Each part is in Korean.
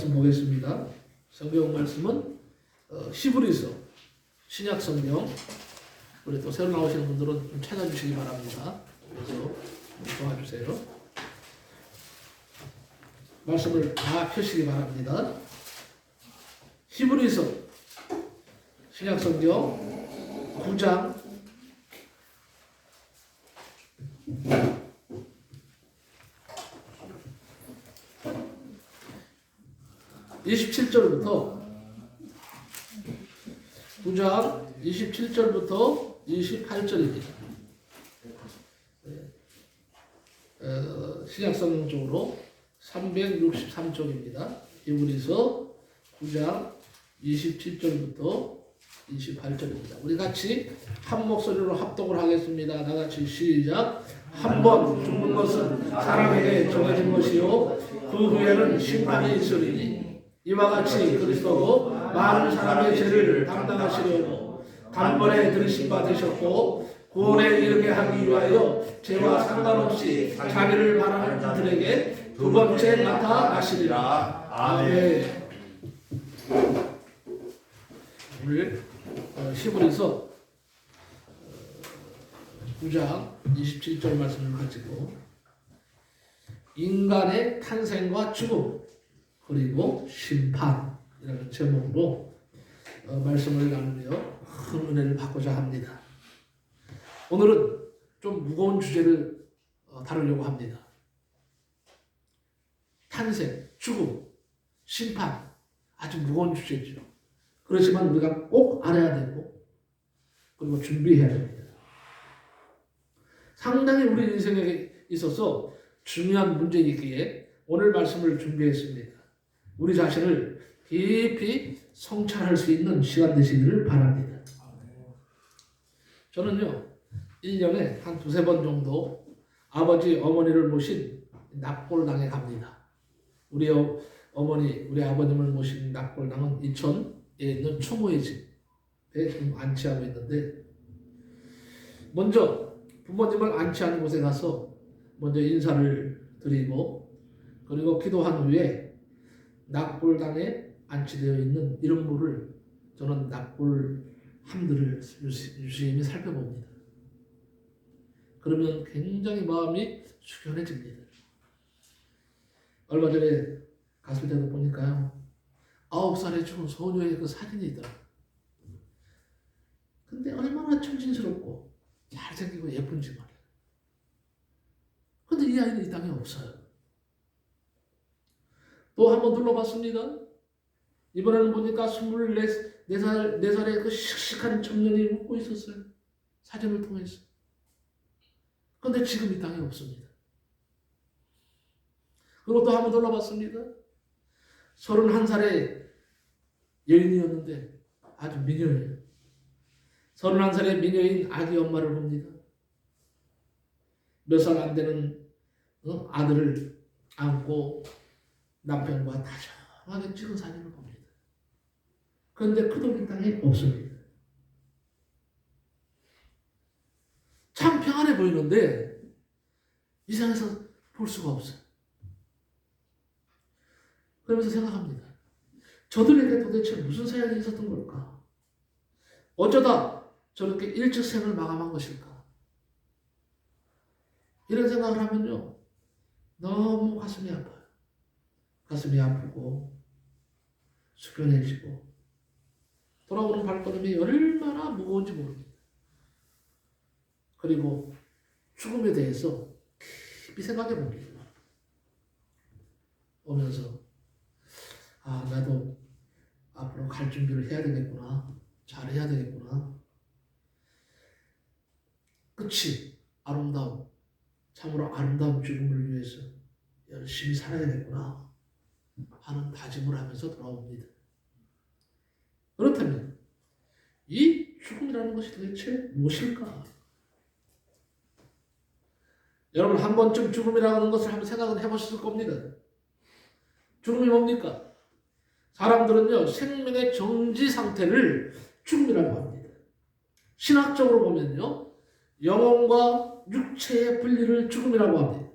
보겠습니다. 성경 말씀은 히브리서 신약 성경. 우리 또 새로 나오시는 분들은 좀 찾아주시기 바랍니다. 그래서 좀 도와주세요. 말씀을 다 펴시기 바랍니다. 히브리서 신약 성경 9장 27절부터 9장 27절부터 28절입니다. 신약성경 쪽으로 363쪽입니다. 히브리서 9장 27절부터 28절입니다. 우리 같이 한 목소리로 합독을 하겠습니다. 나같이 시작. 한 번 죽는 것은 사람에게 정해진 것이요 그 후에는 심판이 있으리니 이와 같이 그리스도도 많은 사람의 죄를 담당하시려고 단번에 들으신 바 되셨고 구원에 이르게 하기 위하여 죄와 상관없이 자기를 바라는 자들에게 두 번째 나타나시리라. 아멘. 오늘 히브리서 9장 27절 말씀을 가지고 인간의 탄생과 죽음 그리고 심판이라는 제목으로 말씀을 나누며 큰 은혜를 받고자 합니다. 오늘은 좀 무거운 주제를 다루려고 합니다. 탄생, 죽음, 심판 아주 무거운 주제죠. 그렇지만 우리가 꼭 알아야 되고 그리고 준비해야 됩니다. 상당히 우리 인생에 있어서 중요한 문제이기에 오늘 말씀을 준비했습니다. 우리 자신을 깊이 성찰할 수 있는 시간 되시기를 바랍니다. 저는요 1년에 한 두세 번 정도 아버지 어머니를 모신 납골당에 갑니다. 우리 어머니 우리 아버님을 모신 납골당은 이천에 있는 초모의 집에 지금 안치하고 있는데 먼저 부모님을 안치하는 곳에 가서 먼저 인사를 드리고 그리고 기도한 후에 납골당에 안치되어 있는 이름부를 저는 납골함들을 유심히 살펴봅니다. 그러면 굉장히 마음이 숙연해집니다. 얼마 전에 갔을 때도 보니까요 9살에 죽은 소녀의 그 사진이 있더라. 근데 얼마나 천진스럽고 잘생기고 예쁜지 말이야. 근데 이 아이는 이 땅에 없어요. 또 한 번 둘러봤습니다. 이번에는 보니까 24살의 그 씩씩한 청년이 웃고 있었어요. 사진을 통해서. 근데 지금 이 땅에 없습니다. 그리고 또 한 번 둘러봤습니다. 31살의 여인이었는데 아주 미녀예요. 31살의 미녀인 아기 엄마를 봅니다. 몇 살 안 되는 아들을 안고 남편과 다정하게 찍은 사진을 봅니다. 그런데 그도 이 땅에 없습니다. 참 평안해 보이는데 이 세상에서 볼 수가 없어요. 그러면서 생각합니다. 저들에게 도대체 무슨 사연이 있었던 걸까? 어쩌다 저렇게 일찍 생을 마감한 것일까? 이런 생각을 하면요 너무 가슴이 아파요. 가슴이 아프고 숙연해지고 돌아오는 발걸음이 얼마나 무거운지 모릅니다. 그리고 죽음에 대해서 깊이 생각해 봅니다. 오면서 나도 앞으로 갈 준비를 해야 되겠구나. 잘해야 되겠구나. 끝이 아름다운 참으로 아름다운 죽음을 위해서 열심히 살아야겠구나 하는 다짐을 하면서 돌아옵니다. 그렇다면 이 죽음이라는 것이 도대체 무엇일까? 여러분 한 번쯤 죽음이라는 것을 한번 생각을 해보셨을 겁니다. 죽음이 뭡니까? 사람들은요 생명의 정지 상태를 죽음이라고 합니다. 신학적으로 보면요 영혼과 육체의 분리를 죽음이라고 합니다.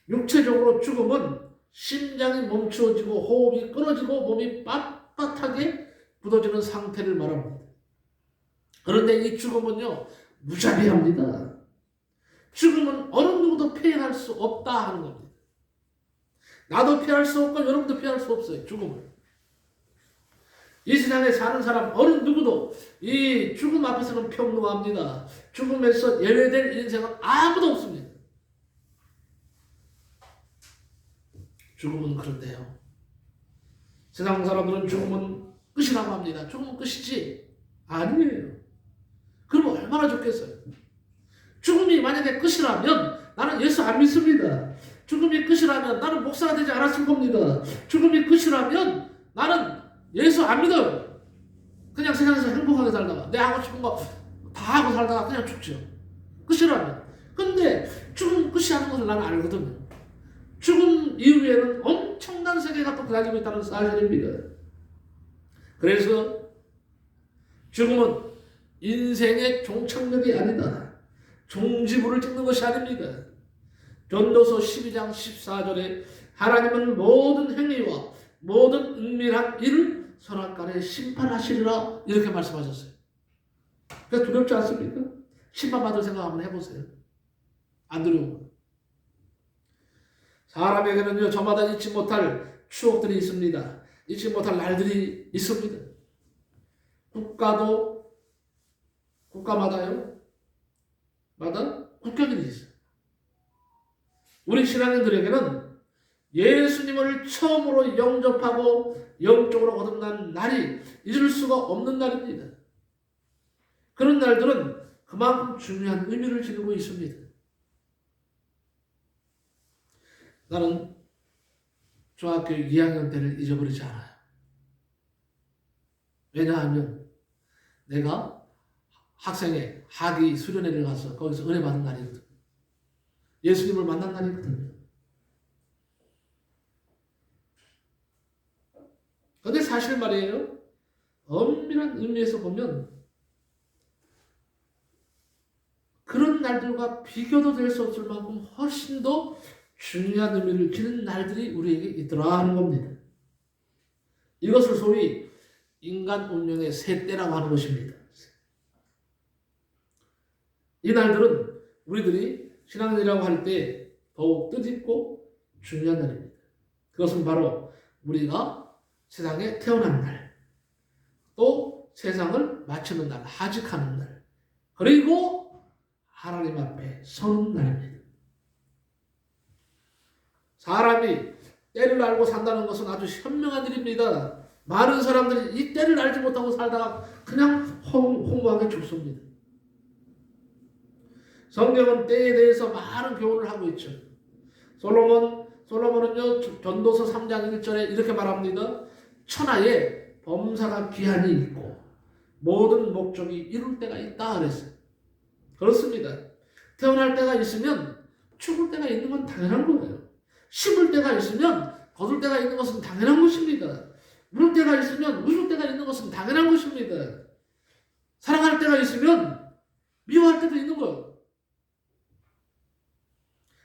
육체적으로 죽음은 심장이 멈추어지고 호흡이 끊어지고 몸이 빳빳하게 굳어지는 상태를 말합니다. 그런데 이 죽음은요, 무자비합니다. 죽음은 어느 누구도 피해갈 수 없다 하는 겁니다. 나도 피할 수 없고 여러분도 피할 수 없어요. 죽음을. 이 세상에 사는 사람 어느 누구도 이 죽음 앞에서는 평등합니다. 죽음에서 예외될 인생은 아무도 없습니다. 죽음은 그런데요, 세상 사람들은 죽음은 끝이라고 합니다. 죽음은 끝이지 아니에요. 그럼 얼마나 좋겠어요. 죽음이 만약에 끝이라면 나는 예수 안 믿습니다. 죽음이 끝이라면 나는 목사가 되지 않았을 겁니다. 죽음이 끝이라면 나는 예수 안 믿어요. 그냥 세상에서 행복하게 살다가 내 하고 싶은 거 다 하고 살다가 그냥 죽죠. 끝이라면. 근데 죽음 끝이 아닌 것을 나는 알거든요. 죽음 이후에는 엄청난 세계가 또 기다리고 있다는 사실입니다. 그래서 죽음은 인생의 종착역이 아니다. 종지부를 찍는 것이 아닙니다. 전도서 12장 14절에 하나님은 모든 행위와 모든 은밀한 일을 선악간에 심판하시리라 이렇게 말씀하셨어요. 그래서 두렵지 않습니까? 심판받을 생각 한번 해보세요. 안 두려운. 사람에게는요, 저마다 잊지 못할 추억들이 있습니다. 잊지 못할 날들이 있습니다. 국가마다요, 국경일이 있어요. 우리 신앙인들에게는 예수님을 처음으로 영접하고 영적으로 거듭난 날이 잊을 수가 없는 날입니다. 그런 날들은 그만큼 중요한 의미를 지니고 있습니다. 나는 중학교 2학년 때를 잊어버리지 않아요. 왜냐하면 내가 학생회 학위 수련회를 가서 거기서 은혜 받은 날이거든요. 예수님을 만난 날이거든요. 그런데 사실 말이에요, 엄밀한 의미에서 보면 그런 날들과 비교도 될 수 없을 만큼 훨씬 더 중요한 의미를 지닌 날들이 우리에게 있더라 하는 겁니다. 이것을 소위 인간 운명의 새 때라고 하는 것입니다. 이 날들은 우리들이 신앙인이라고 할 때 더욱 뜻있고 중요한 날입니다. 그것은 바로 우리가 세상에 태어난 날, 또 세상을 마치는 날, 하직하는 날, 그리고 하나님 앞에 서는 날입니다. 사람이 때를 알고 산다는 것은 아주 현명한 일입니다. 많은 사람들이 이 때를 알지 못하고 살다가 그냥 허무하게 죽습니다. 성경은 때에 대해서 많은 교훈을 하고 있죠. 솔로몬은요, 전도서 3장 1절에 이렇게 말합니다. 천하에 범사가 기한이 있고 모든 목적이 이룰 때가 있다 그랬어요. 그렇습니다. 태어날 때가 있으면 죽을 때가 있는 건 당연한 거예요. 심을 때가 있으면 거둘 때가 있는 것은 당연한 것입니다. 울 때가 있으면 웃을 때가 있는 것은 당연한 것입니다. 사랑할 때가 있으면 미워할 때도 있는 거예요.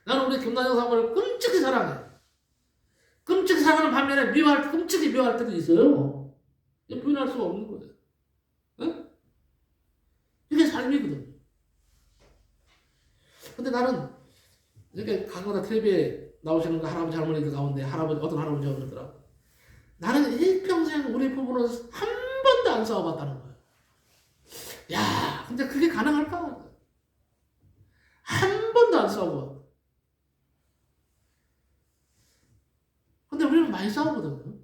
나는 우리 김나영 사모를 끔찍히 사랑해. 끔찍히 사랑하는 반면에 끔찍히 미워할 때도 있어요. 부인할 수가 없는 거예요. 응? 이게 삶이거든. 근데 나는 이렇게 가끔가다 텔레비에 나오시는 그 할아버지 할머니들 가운데 어떤 할아버지가 그러더라고. 나는 일평생 우리 부부는 한 번도 안 싸워봤다는 거예요. 야, 근데 그게 가능할까? 한 번도 안 싸우고. 근데 우리는 많이 싸우거든요.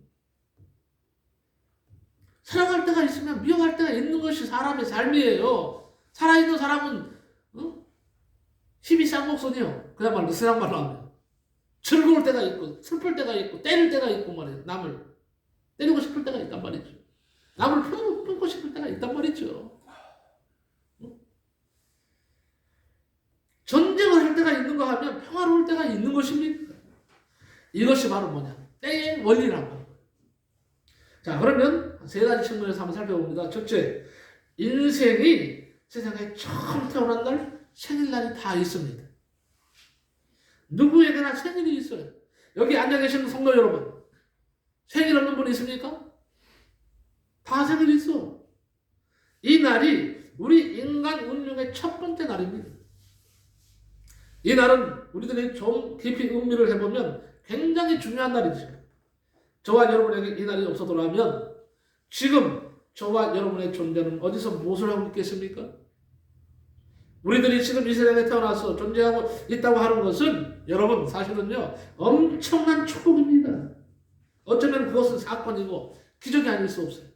사랑할 때가 있으면 미워할 때가 있는 것이 사람의 삶이에요. 살아있는 사람은 힘이 쌍목선이요. 그야말로 세상 말로 하면. 즐거울 때가 있고 슬플 때가 있고 때릴 때가 있고 말이에요. 남을 때리고 싶을 때가 있단 말이죠. 남을 품고 싶을 때가 있단 말이죠. 전쟁을 할 때가 있는가 하면 평화로울 때가 있는 것입니다. 이것이 바로 뭐냐? 때의 원리란 말이에요. 자, 그러면 세 가지 측면에서 한번 살펴봅니다. 첫째, 인생이 세상에 처음 태어난 날 생일날이 다 있습니다. 누구에게나 생일이 있어요. 여기 앉아 계시는 성도 여러분, 생일 없는 분 있습니까? 다 생일 있어. 이 날이 우리 인간 운명의 첫 번째 날입니다. 이 날은 우리들이 좀 깊이 음미를 해보면 굉장히 중요한 날이죠. 저와 여러분에게 이 날이 없어더라면 지금 저와 여러분의 존재는 어디서 무엇을 하고 있겠습니까? 우리들이 지금 이 세상에 태어나서 존재하고 있다고 하는 것은 여러분 사실은요 엄청난 축복입니다. 어쩌면 그것은 사건이고 기적이 아닐 수 없어요.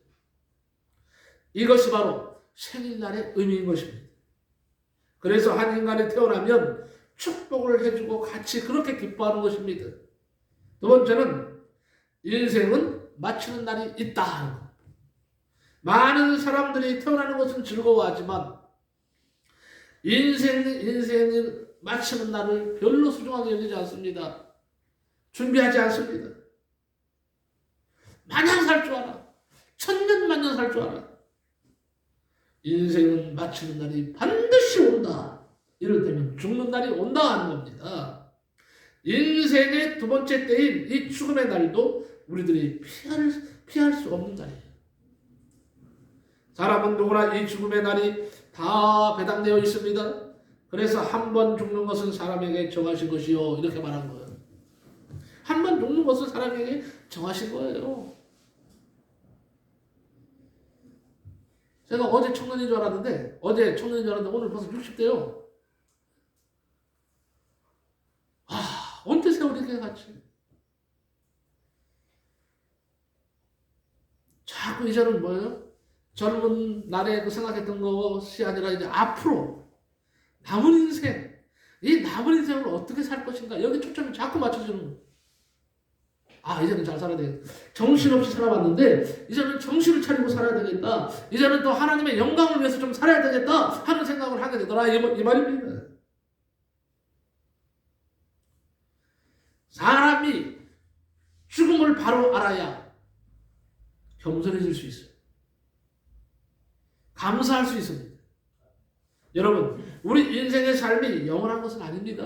이것이 바로 생일날의 의미인 것입니다. 그래서 한 인간이 태어나면 축복을 해주고 같이 그렇게 기뻐하는 것입니다. 두 번째는 인생은 마치는 날이 있다 하는 것. 많은 사람들이 태어나는 것은 즐거워하지만 인생을 마치는 날을 별로 소중하게 여기지 않습니다. 준비하지 않습니다. 마냥 살 줄 알아. 천년만년 살 줄 알아. 인생은 마치는 날이 반드시 온다. 이럴 때면 죽는 날이 온다 하는 겁니다. 인생의 두 번째 때인 이 죽음의 날도 우리들이 피할 수 없는 날이에요. 사람은 누구나 이 죽음의 날이 다 배당되어 있습니다. 그래서 한 번 죽는 것은 사람에게 정하신 것이요 이렇게 말한 거예요. 한 번 죽는 것은 사람에게 정하신 거예요. 제가 어제 청년인 줄 알았는데 오늘 벌써 60대요. 언제 세월이 이렇게 갔지? 자꾸 이제는 뭐예요? 젊은 날에 그 생각했던 것이 아니라 이제 앞으로 남은 인생, 이 남은 인생을 어떻게 살 것인가 여기 초점이 자꾸 맞춰주는 거예요. 이제는 잘 살아야 되겠다. 정신없이 살아왔는데 이제는 정신을 차리고 살아야 되겠다. 이제는 또 하나님의 영광을 위해서 좀 살아야 되겠다 하는 생각을 하게 되더라 이 말입니다. 사람이 죽음을 바로 알아야 겸손해질 수 있어요. 감사할 수 있습니다. 여러분, 우리 인생의 삶이 영원한 것은 아닙니다.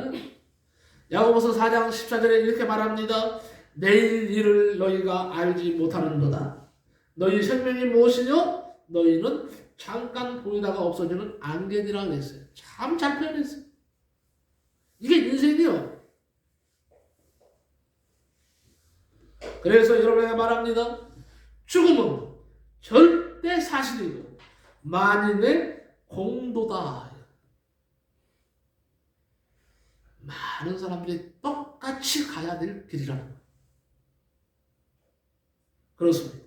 야고보서 4장 14절에 이렇게 말합니다. 내일 일을 너희가 알지 못하는도다. 너희 생명이 무엇이뇨? 너희는 잠깐 보이다가 없어지는 안개니라 그랬어요. 참 잘 표현했어요. 이게 인생이요. 그래서 여러분에게 말합니다. 죽음은 절대 사실이고 만인의 공도다. 많은 사람들이 똑같이 가야 될 길이라는 거예요. 그렇습니다.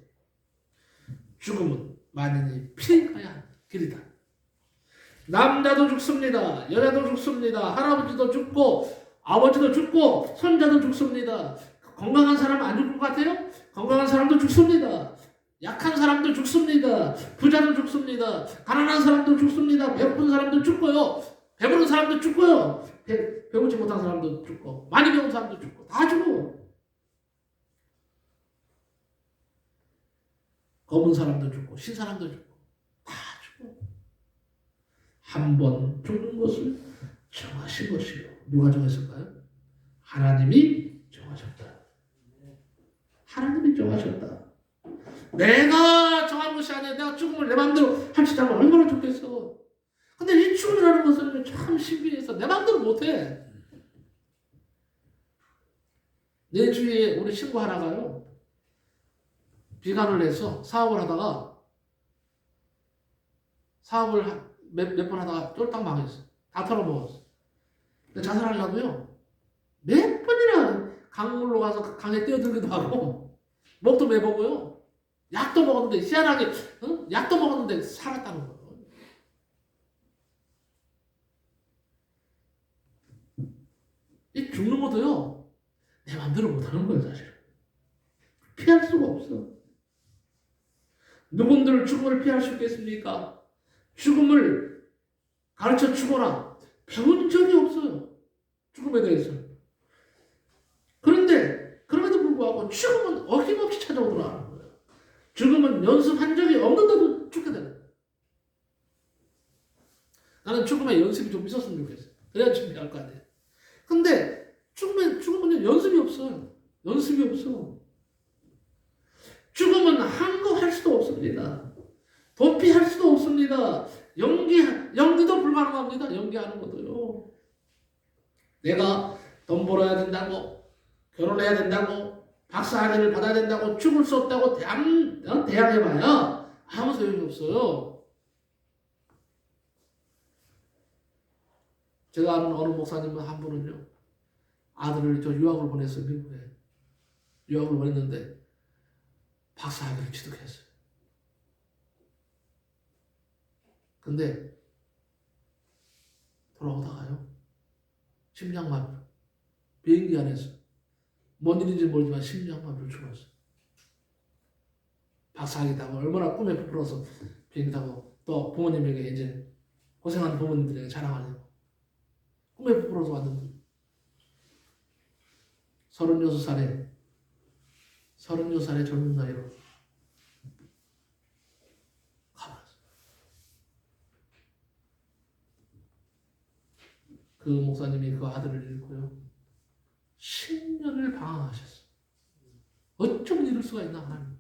죽음은 만인이 피해가야 하는 길이다. 남자도 죽습니다. 여자도 죽습니다. 할아버지도 죽고 아버지도 죽고 손자도 죽습니다. 건강한 사람은 안 죽을 것 같아요? 건강한 사람도 죽습니다. 약한 사람도 죽습니다. 부자도 죽습니다. 가난한 사람도 죽습니다. 배고픈 사람도 죽고요. 배부른 사람도 죽고요. 배우지 못한 사람도 죽고 많이 배운 사람도 죽고 다 죽고 검은 사람도 죽고 신 사람도 죽고 다 죽고 한 번 죽는 것을 정하신 것이요. 누가 정했을까요? 하나님이 정하셨다. 하나님이 정하셨다. 내가 정한 것이 아니라 내가 죽음을 내 마음대로 할 수 있다면 얼마나 좋겠어. 근데 이 죽음이라는 것은 참 신비해서 내 마음대로 못해. 내 주위에 우리 친구 하나가요. 비관을 해서 사업을 하다가 사업을 몇 번 하다가 쫄딱 망했어. 다 털어먹었어. 근데 자살하려고요. 몇 번이나 강물로 가서 강에 뛰어들기도 하고 목도 매보고요. 약도 먹었는데 희한하게 약도 먹었는데 살았다는 거예요. 이 죽는 것도요. 내 마음대로 못하는 거예요. 사실. 피할 수가 없어. 누군들 죽음을 피할 수 있겠습니까? 죽음을 가르쳐 주거나 배운 적이 없어요. 죽음에 대해서. 그런데 그럼에도 불구하고 죽음은 어김없이 찾아오더라. 죽음은 연습한 적이 없는데도 죽게 되는 거예요. 나는 죽음에 연습이 좀 있었으면 좋겠어요. 그래야 준비할 거 아니에요. 근데 죽으면 연습이 없어요. 연습이 없어. 죽음은 항거할 수도 없습니다. 도피할 수도 없습니다. 연기도 불가능합니다. 연기하는 것도요. 내가 돈 벌어야 된다고, 결혼해야 된다고, 박사학위를 받아야 된다고, 죽을 수 없다고 대항해봐야 아무 소용이 없어요. 제가 아는 어느 목사님 한 분은요, 아들을 유학을 보냈어요. 미국에. 유학을 보냈는데 박사학위를 취득했어요. 근데 돌아오다가요, 심장마비로, 비행기 안에서 뭔 일인지 모르지만 심장마비로 죽었어요. 박사학위 타고 얼마나 꿈에 부풀어서 비행기 타고 또 부모님에게 이제 고생하는 부모님들에게 자랑하려고 꿈에 부풀어서 왔는데 36살의 젊은 나이로 가버렸어요. 그 목사님이 그 아들을 잃고요, 10년을 방황하셨어요. 어쩌면 이럴 수가 있나 하나님.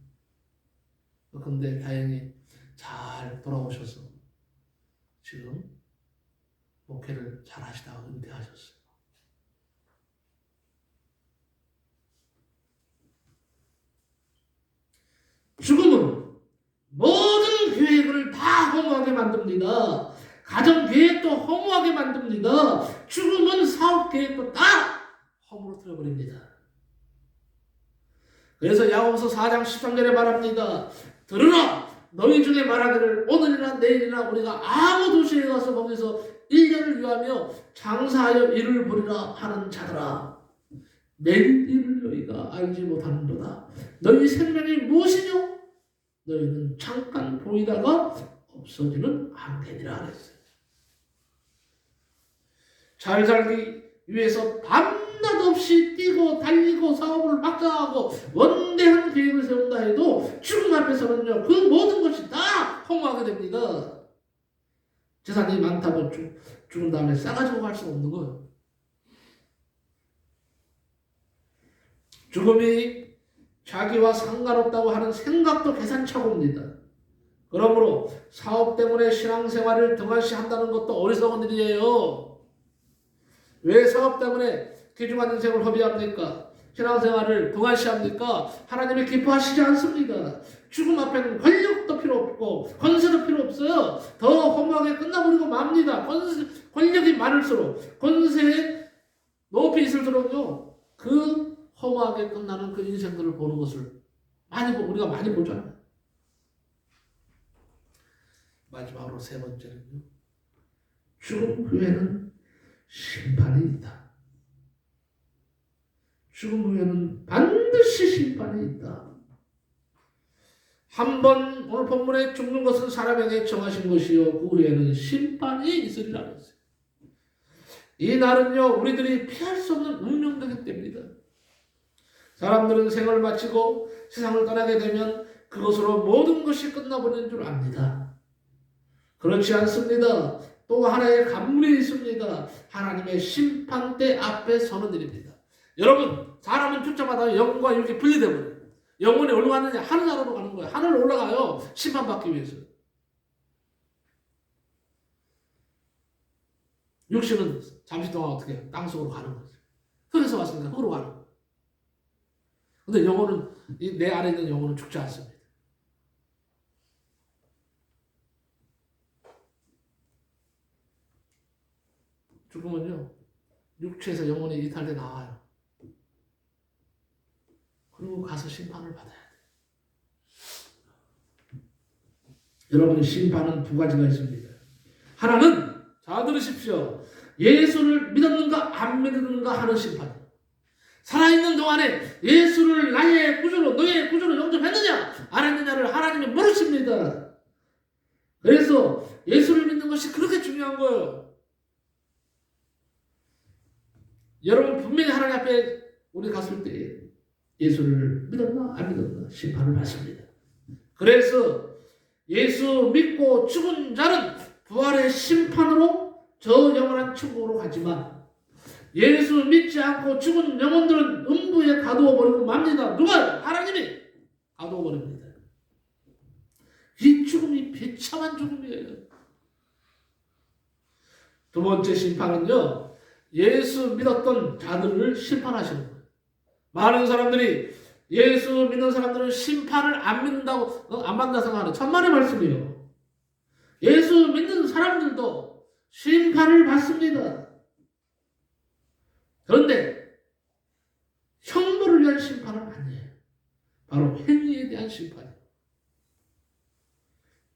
그런데 다행히 잘 돌아오셔서 지금 목회를 잘 하시다가 은퇴하셨어요. 죽음은 모든 계획을 다 허무하게 만듭니다. 가정 계획도 허무하게 만듭니다. 죽음은 사업 계획도 다 허물어뜨려 버립니다. 그래서 야고보서 4장 13절에 말합니다. 들으라, 너희 중에 말하기를 오늘이나 내일이나 우리가 아무 도시에 가서 거기서 1년을 유하며 장사하여 일을 벌이라 하는 자들아, 내일 일을 너희가 알지 못하는도다. 너희 생명이 무엇이뇨? 너희는 잠깐 보이다가 없어지는 안개니라 그랬어요. 잘 살기 위해서 밤낮 없이 뛰고 달리고 사업을 확장하고 원대한 계획을 세운다 해도 죽음 앞에서는요, 그 모든 것이 다 허무하게 됩니다. 재산이 많다고 죽은 다음에 싸가지고 갈 수 없는 거예요. 죽음이 자기와 상관없다고 하는 생각도 계산착오입니다. 그러므로 사업 때문에 신앙생활을 등한시한다는 것도 어리석은 일이에요. 왜 사업 때문에 귀중한 인생을 허비합니까? 신앙생활을 등한시합니까? 하나님이 기뻐하시지 않습니다. 죽음 앞에는 권력도 필요 없고 권세도 필요 없어요. 더 허무하게 끝나버리고 맙니다. 권력이 많을수록, 권세에 높이 있을수록요, 그 허무하게 끝나는 그 인생들을 보는 것을 우리가 많이 보잖아요. 마지막으로 세 번째는요, 죽음 후에는 심판이 있다. 죽음 후에는 반드시 심판이 있다. 한번 오늘 본문에 죽는 것은 사람에게 정하신 것이요, 그 후에는 심판이 있으리라 했어요. 이 날은요, 우리들이 피할 수 없는 운명되기 때문이다. 사람들은 생을 마치고 세상을 떠나게 되면 그것으로 모든 것이 끝나버리는 줄 압니다. 그렇지 않습니다. 또 하나의 간물이 있습니다. 하나님의 심판대 앞에 서는 일입니다. 여러분, 사람은 죽자마다 영과 육이 분리되어버려요. 영혼이 어디로 가느냐? 하늘나라로 가는 거예요. 하늘로 올라가요. 심판받기 위해서. 육신은 잠시 동안 어떻게 해요? 땅속으로 가는 거죠. 흙에서 왔으니까 흙으로 가는 거예요. 근데 영혼은, 내 안에 있는 영혼은 죽지 않습니다. 죽으면요, 육체에서 영혼이 이탈돼 나와요. 그리고 가서 심판을 받아야 돼요. 여러분, 심판은 두 가지가 있습니다. 하나는, 자 들으십시오, 예수를 믿었는가 안 믿었는가 하는 심판. 살아있는 동안에 예수를 나의 구주로, 너의 구주로 영접했느냐 안 했느냐를 하나님이 물으십니다. 그래서 예수를 믿는 것이 그렇게 중요한 거예요. 여러분, 분명히 하나님 앞에 우리 갔을 때 예수를 믿었나 안 믿었나 심판을 받습니다. 그래서 예수 믿고 죽은 자는 부활의 심판으로 저 영원한 천국으로 가지만, 예수 믿지 않고 죽은 영혼들은 음부에 가두어 버리고 맙니다. 누가? 하나님이 가두어 버립니다. 이 죽음이 비참한 죽음이에요. 두 번째 심판은요, 예수 믿었던 자들을 심판하시는 거예요. 많은 사람들이 예수 믿는 사람들은 심판을 안 믿는다고, 안 받는다 생각하는 천만의 말씀이에요. 예수 믿는 사람들도 심판을 받습니다. 그런데 형벌을 위한 심판은 아니에요. 바로 행위에 대한 심판이에요.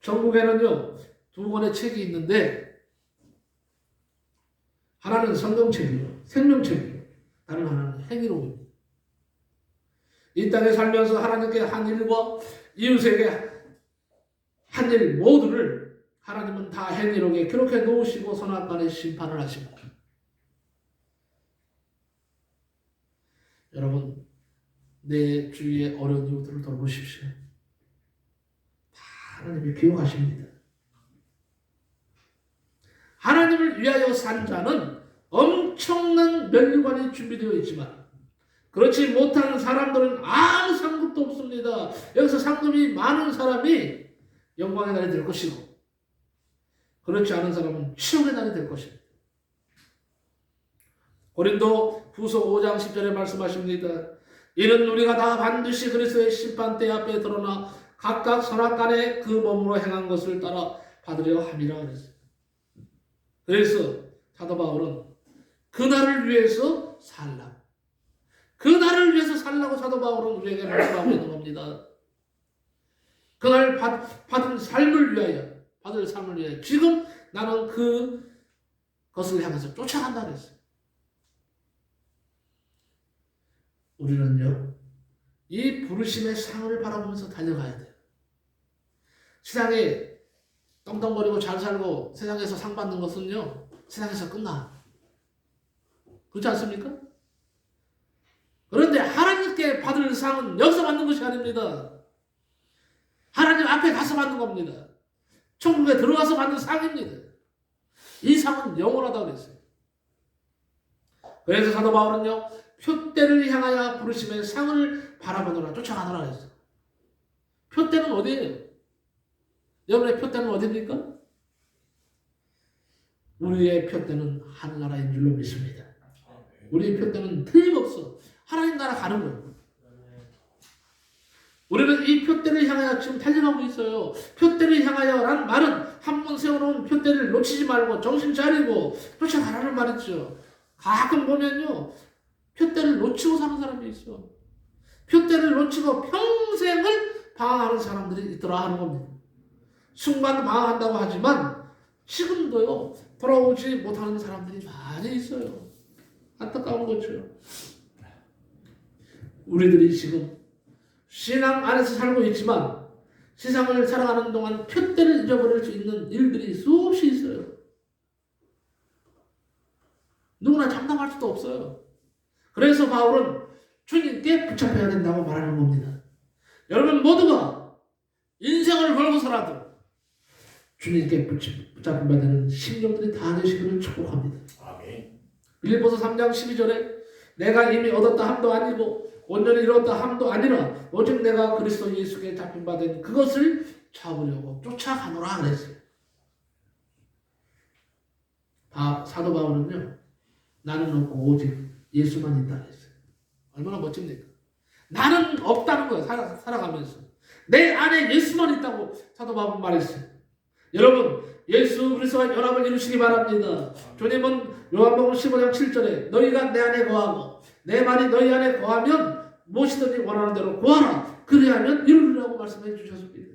전국에는요, 두 권의 책이 있는데 하나는 성경책이요, 생명책이요. 다른 하나는 행위록입니다. 이 땅에 살면서 하나님께 한 일과 이웃에게 한 일 모두를 하나님은 다 행위록에 기록해 놓으시고 선악간에 심판을 하십니다. 여러분, 내 주위의 어려운 이웃들을 돌보십시오. 다 하나님이 기억하십니다. 하나님을 위하여 산 자는 엄청난 면류관이 준비되어 있지만 그렇지 못한 사람들은 아무 상급도 없습니다. 여기서 상급이 많은 사람이 영광의 날이 될 것이고 그렇지 않은 사람은 치욕의 날이 될 것입니다. 고린도 후서 5장 10절에 말씀하십니다. 이는 우리가 다 반드시 그리스도의 심판대 앞에 드러나 각각 선악간에 그 몸으로 행한 것을 따라 받으려 함이라 그랬어요. 그래서 사도 바울은 그날을 위해서 살라. 그날을 위해서 살라고 사도 바울은 우리에게 말씀하고 있는 겁니다. 그날 받을 삶을 위하여 지금 나는 그것을 향해서 쫓아간다 그랬어요. 우리는요, 이 부르심의 상을 바라보면서 달려가야 돼요. 세상에 떵떵거리고 잘 살고 세상에서 상 받는 것은요, 세상에서 끝나. 그렇지 않습니까? 그런데 하나님께 받을 상은 여기서 받는 것이 아닙니다. 하나님 앞에 가서 받는 겁니다. 천국에 들어가서 받는 상입니다. 이 상은 영원하다고 그랬어요. 그래서 사도 바울은요, 표대를 향하여 부르심의 상을 바라보느라 쫓아가느라 했어요. 표대는 어디예요? 여러분의 표대는 어디입니까? 우리의 표대는 하늘나라인 줄로 믿습니다. 우리의 표대는 틀림없어 하나님 나라 가는 거예요. 우리는 이 표대를 향하여 지금 달려가고 있어요. 표대를 향하여라는 말은 한 번 세워놓은 표대를 놓치지 말고 정신 차리고 쫓아가라는 말이죠. 가끔 보면요, 표대를 놓치고 사는 사람이 있어. 표대를 놓치고 평생을 방황하는 사람들이 있더라 하는 겁니다. 순간 방황한다고 하지만 지금도요, 돌아오지 못하는 사람들이 많이 있어요. 안타까운 거죠. 우리들이 지금 신앙 안에서 살고 있지만 세상을 살아가는 동안 표대를 잊어버릴 수 있는 일들이 수없이 있어요. 누구나 장담할 수도 없어요. 그래서 바울은 주님께 붙잡혀야 된다고 말하는 겁니다. 여러분 모두가 인생을 걸고서라도 주님께 붙잡힌 바 되는 심령들이 다 되시기를 축복합니다. 아멘. 빌립보서 3장 12절에 내가 이미 얻었다 함도 아니고 온전히 이뤘다 함도 아니라 오직 내가 그리스도 예수께 잡힌 바 된 그것을 잡으려고 쫓아가노라 그랬어요. 사도 바울은요, 나는 없고 오직 예수만 있다 그랬어요. 얼마나 멋집니까? 나는 없다는 거예요. 살아가면서 내 안에 예수만 있다고 사도 바울은 말했어요. 여러분, 예수 그리스도와 연합을 이루시기 바랍니다. 주님은 요한복음 15장 7절에 너희가 내 안에 거하고 내 말이 너희 안에 거하면 무엇이든지 원하는 대로 구하라. 그리하면 이루리라고 말씀해 주셨습니다.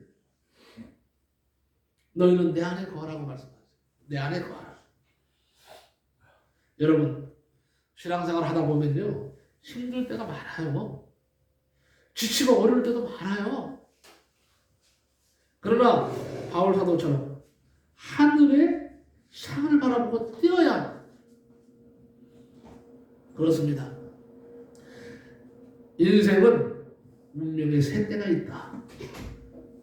너희는 내 안에 거하라고 말씀하세요. 내 안에 거하라. 여러분, 신앙생활 하다 보면요, 힘들 때가 많아요. 지치고 어려울 때도 많아요. 그러나 바울 사도처럼 하늘의 상을 바라보고 뛰어야 합니다. 그렇습니다. 인생은 운명의 세 때가 있다.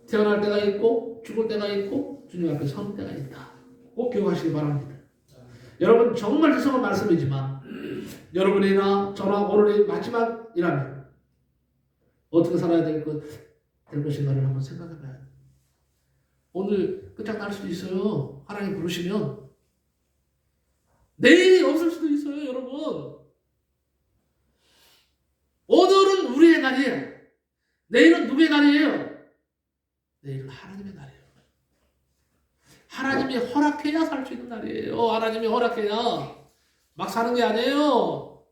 태어날 때가 있고 죽을 때가 있고 주님 앞에 선 때가 있다. 꼭 기억하시기 바랍니다. 여러분, 정말 죄송한 말씀이지만 여러분이나 저나 오늘이 마지막이라면 어떻게 살아야 될 것인가를 한번 생각해 봐야 돼요. 오늘 끝장날 수도 있어요. 하나님 부르시면. 내일이 없을 수도 있어요, 여러분. 오늘은 우리의 날이에요. 내일은 누구의 날이에요? 내일은 하나님의 날이에요. 하나님이 허락해야 살 수 있는 날이에요. 하나님이 허락해야 막 사는 게 아니에요.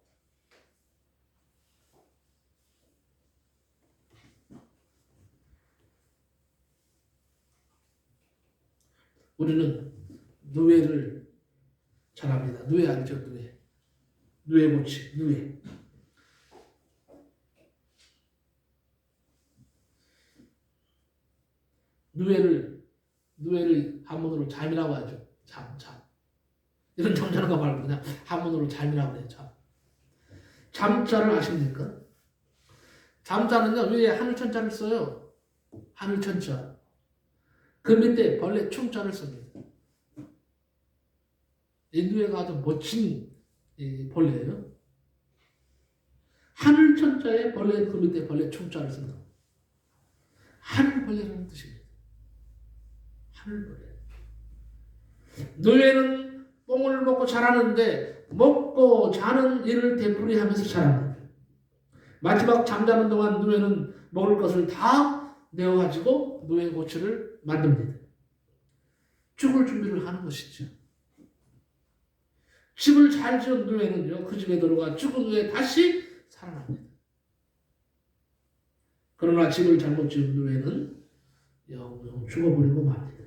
우리는 누에를 잘합니다. 누에 알죠? 누에. 누에 고치, 누에. 누에를 한문으로 잠이라고 하죠. 잠. 이런 잠자는 거 말고 그냥 한문으로 잠이라고 해요. 잠자를 아십니까? 잠자는요, 위에 하늘천자를 써요. 하늘천자. 그 밑에 벌레 충자를 씁니다. 이 누에가 아주 멋진 벌레예요. 하늘천자에 벌레 그 밑에 벌레 충자를 쓴다. 하늘벌레라는 뜻입니다. 하늘벌레. 누에는 뽕을 먹고 자라는데 먹고 자는 일을 되풀이하면서 자랍니다. 마지막 잠자는 동안 누에는 먹을 것을 다 내어가지고 누에 고치를 만듭니다. 죽을 준비를 하는 것이죠. 집을 잘 지은 누에는요, 그 집에 들어가 죽은 후에 다시 살아납니다. 그러나 집을 잘못 지은 누에는 영영 죽어버리고 맙니다.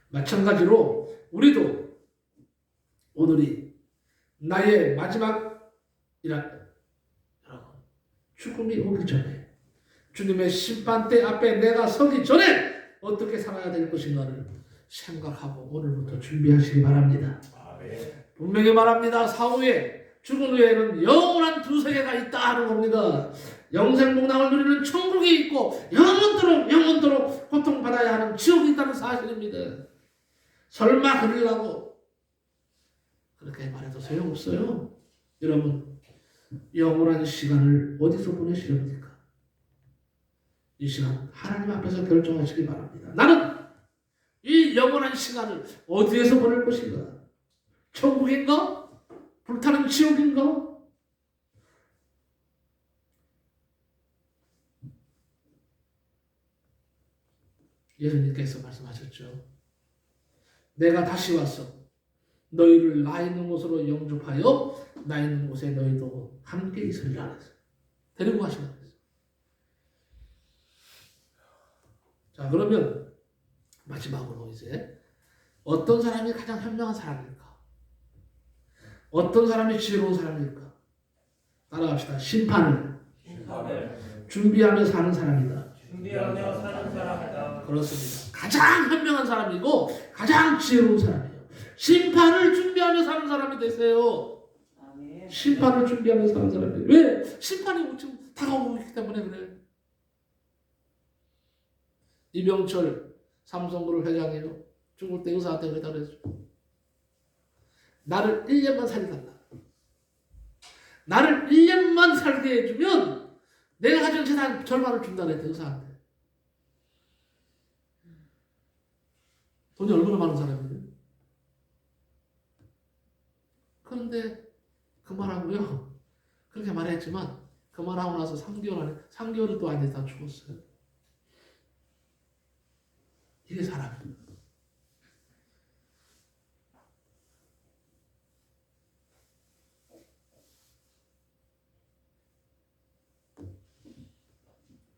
마찬가지로 우리도 오늘이 나의 마지막이라 죽음이 오기 전에 주님의 심판대 앞에 내가 서기 전에 어떻게 살아야 될 것인가를 생각하고 오늘부터 준비하시기 바랍니다. 분명히 말합니다. 사후에 죽은 후에는 영원한 두 세계가 있다 하는 겁니다. 영생복락을 누리는 천국이 있고 영원토록 고통받아야 하는 지옥이 있다는 사실입니다. 설마 그러려고 그렇게 말해도 소용없어요. 여러분, 영원한 시간을 어디서 보내시렵니까? 이 시간 하나님 앞에서 결정하시기 바랍니다. 나는 이 영원한 시간을 어디에서 보낼 것인가? 천국인가? 불타는 지옥인가? 예수님께서 말씀하셨죠. 내가 다시 와서 너희를 나 있는 곳으로 영접하여 나 있는 곳에 너희도 함께 있으리라 그랬어요. 데리고 가시라고 그랬어요. 자, 그러면 마지막으로 이제 어떤 사람이 가장 현명한 사람일까? 어떤 사람이 지혜로운 사람일까? 따라갑시다. 심판을 준비하며 사는 사람이다. 그렇습니다. 가장 현명한 사람이고 가장 지혜로운 사람이에요. 심판을 준비하며 사는 사람이 되세요. 심판을 준비하며 사는 사람이에요. 왜? 심판이 지금 다가오고 있기 때문에 그래요. 이병철 삼성그룹 회장이요. 죽을 때 의사한테 그랬다 그랬죠. 나를 1년만 살려달라. 나를 1년만 살게 해주면 내가 가진 재산 절반을 준다 그랬대, 의사한테. 돈이 얼마나 많은 사람이에요. 그런데 그 말하고요. 그렇게 말했지만 그 말하고 나서 3개월은 또 안 돼 다 죽었어요. 이게 사람입니다.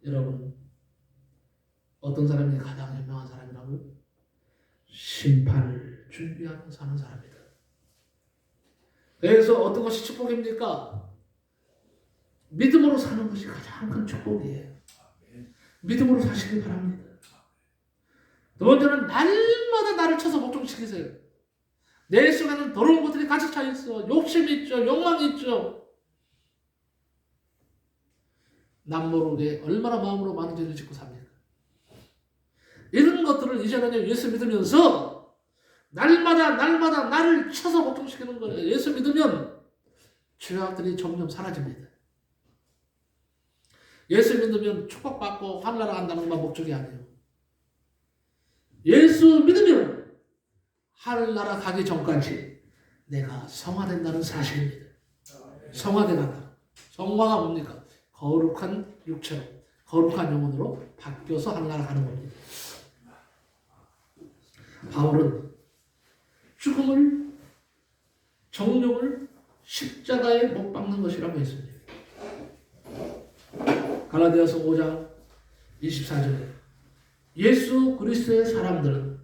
여러분, 어떤 사람이 가장 현명한 사람이라고요? 심판을 준비하며 사는 사람이다. 그래서 어떤 것이 축복입니까? 믿음으로 사는 것이 가장 큰 축복이에요. 믿음으로 사시기 바랍니다. 두 번째는 날마다 나를 쳐서 복종시키세요. 내 속에는 더러운 것들이 가득 차 있어. 욕심이 있죠. 욕망이 있죠. 남 모르게 얼마나 마음으로 많은 죄를 짓고 삽니까? 이런 것들을 이제는 예수 믿으면서 날마다 나를 쳐서 복종시키는 거예요. 예수 믿으면 죄악들이 점점 사라집니다. 예수 믿으면 축복받고 하늘나라 간다는 것만 목적이 아니에요. 예수 믿으면 하늘나라 가기 전까지 내가 성화된다는 사실입니다. 성화된다. 성화가 뭡니까? 거룩한 육체로, 거룩한 영혼으로 바뀌어서 하늘나라 가는 겁니다. 바울은 죽음을, 정욕을 십자가에 못 박는 것이라고 했습니다. 갈라디아서 5장 24절에 예수 그리스도의 사람들은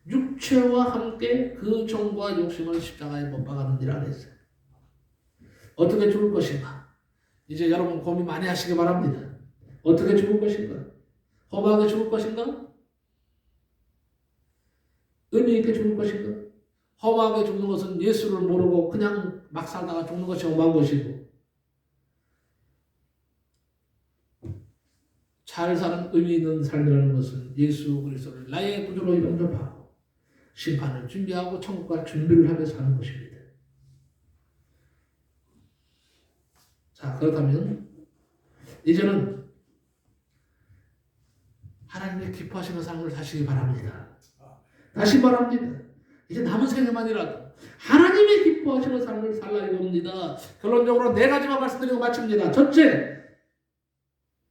육체와 함께 그 정과 욕심을 십자가에 못 박았느니라 그랬어요. 어떻게 죽을 것인가? 이제 여러분 고민 많이 하시기 바랍니다. 어떻게 죽을 것인가? 험하게 죽을 것인가? 의미 있게 죽을 것인가? 험하게 죽는 것은 예수를 모르고 그냥 막 살다가 죽는 것이 험한 것이고, 잘 사는 의미 있는 삶이라는 것은 예수 그리스도를 나의 구주로 영접하고 심판을 준비하고 천국 갈 준비를 하며 사는 것입니다. 자, 그렇다면 이제는 하나님의 기뻐하시는 삶을 사시기 바랍니다. 다시 말합니다. 이제 남은 생애만이라도 하나님이 기뻐하시는 삶을 살라 이겁니다. 결론적으로 네 가지만 말씀드리고 마칩니다. 첫째,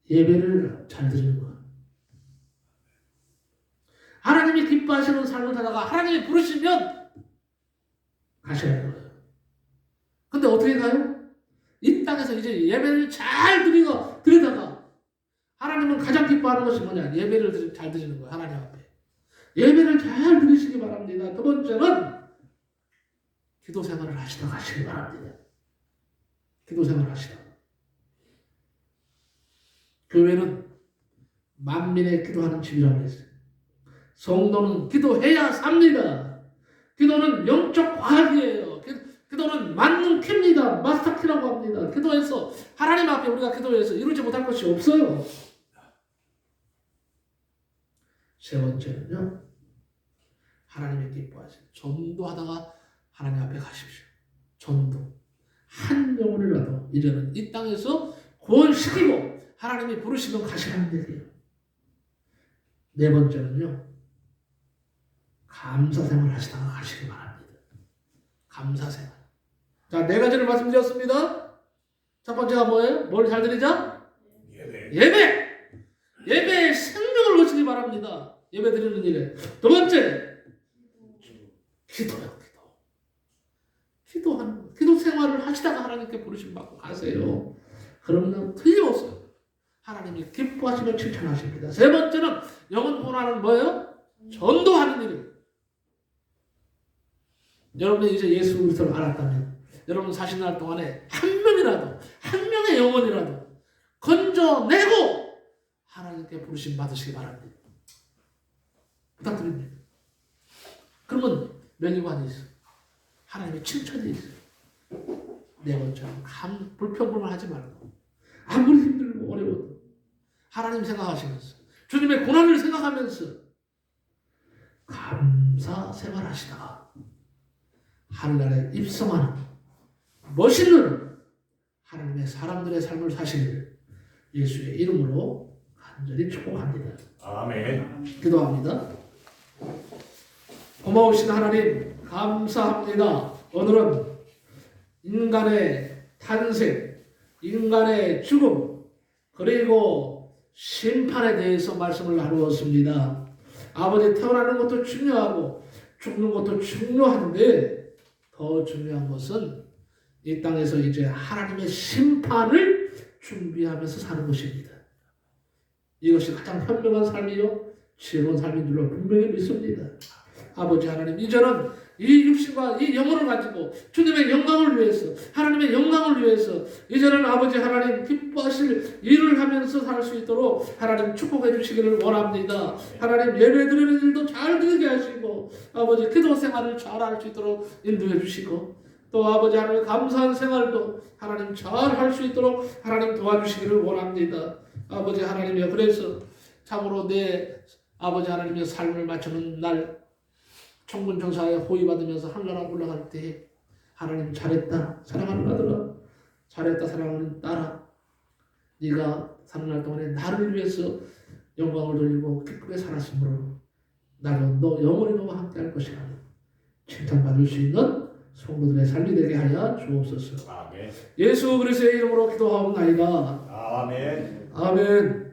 예배를 잘 드리는 것. 하나님이 기뻐하시는 삶을 살다가 하나님이 부르시면 가셔야 해요. 근데 어떻게 가요? 이 땅에서 이제 예배를 잘 드리다가 하나님은 가장 기뻐하는 것이 뭐냐? 예배를 잘 드리는 거예요. 하나님 앞에. 예배를 잘 드리시기 바랍니다. 두 번째는 기도 생활을 하시다 가시기 바랍니다. 기도 생활을 하시다. 교회는 만민의 기도하는 집이라고 했어요. 성도는 기도해야 삽니다. 기도는 영적 과학이에요. 기도는 만능 키입니다. 마스터 키라고 합니다. 기도해서 하나님 앞에 우리가 기도해서 이루지 못할 것이 없어요. 세 번째는요, 하나님의 기뻐하세요. 전도하다가 하나님 앞에 가십시오. 전도. 한 영혼이라도 이제는 이 땅에서 구원시키고 하나님이 부르시면 가시라는 얘기예요. 네 번째는요, 감사생활 하시다가 가시기 바랍니다. 감사생활. 자, 네 가지를 말씀드렸습니다. 첫 번째가 뭐예요? 뭘 잘 드리자? 예배. 예배에 생명을 거시기 바랍니다. 예배 드리는 일에. 두 번째, 기도요. 기도 생활을 하시다가 하나님께 부르심 받고 가세요. 그러면 틀림없어요. 하나님이 기뻐하시며 칭찬하십니다. 세 번째는 영혼 구원하는 뭐예요? 전도하는 일이에요. 여러분이 이제 예수 그리스도를 알았다면 여러분 사신 날 동안에 한 명의 영혼이라도 건져내고 하나님께 부르심 받으시기 바랍니다. 부탁드립니다. 그러면 면류관이 있어. 하나님의 칭찬이 있어. 네 번째는 불평불만 하지 말고 아무리 힘들고 어려워도 하나님 생각하시면서 주님의 고난을 생각하면서 감사 생활하시다가 하늘나라에 입성하는 멋있는 하나님의 사람들의 삶을 사시기를 예수의 이름으로 간절히 축복합니다. 아멘. 기도합니다. 고마우신 하나님 감사합니다. 오늘은 인간의 탄생, 인간의 죽음, 그리고 심판에 대해서 말씀을 나누었습니다. 아버지, 태어나는 것도 중요하고 죽는 것도 중요한데 더 중요한 것은 이 땅에서 이제 하나님의 심판을 준비하면서 사는 것입니다. 이것이 가장 현명한 삶이요 지혜로운 삶인 줄로 분명히 믿습니다. 아버지 하나님, 이제는 이 육신과 이 영혼을 가지고 주님의 영광을 위해서, 하나님의 영광을 위해서 이제는 아버지 하나님 기뻐하실 일을 하면서 살 수 있도록 하나님 축복해 주시기를 원합니다. 하나님 예배 드리는 일도 잘 드리게 하시고 아버지 기도 생활을 잘 할 수 있도록 인도해 주시고 또 아버지 하나님 감사한 생활도 하나님 잘 할 수 있도록 하나님 도와주시기를 원합니다. 아버지 하나님이여, 그래서 참으로 내 아버지 하나님의 삶을 마치는 날 천군 천사에 호위받으면서 하늘나라 올라갈 때 하나님 잘했다, 사랑하는 아들아, 잘했다 사랑하는 딸아, 네가 사는 동안에 나를 위해서 영광을 돌리고 기쁘게 살았으므로 나는 너 영원히 너와 함께 할 것이라. 칭찬받을 수 있는 성도들의 삶이 되게 하여 주옵소서. 아멘. 예수 그리스도의 이름으로 기도하옵나이다. 아멘. 아멘.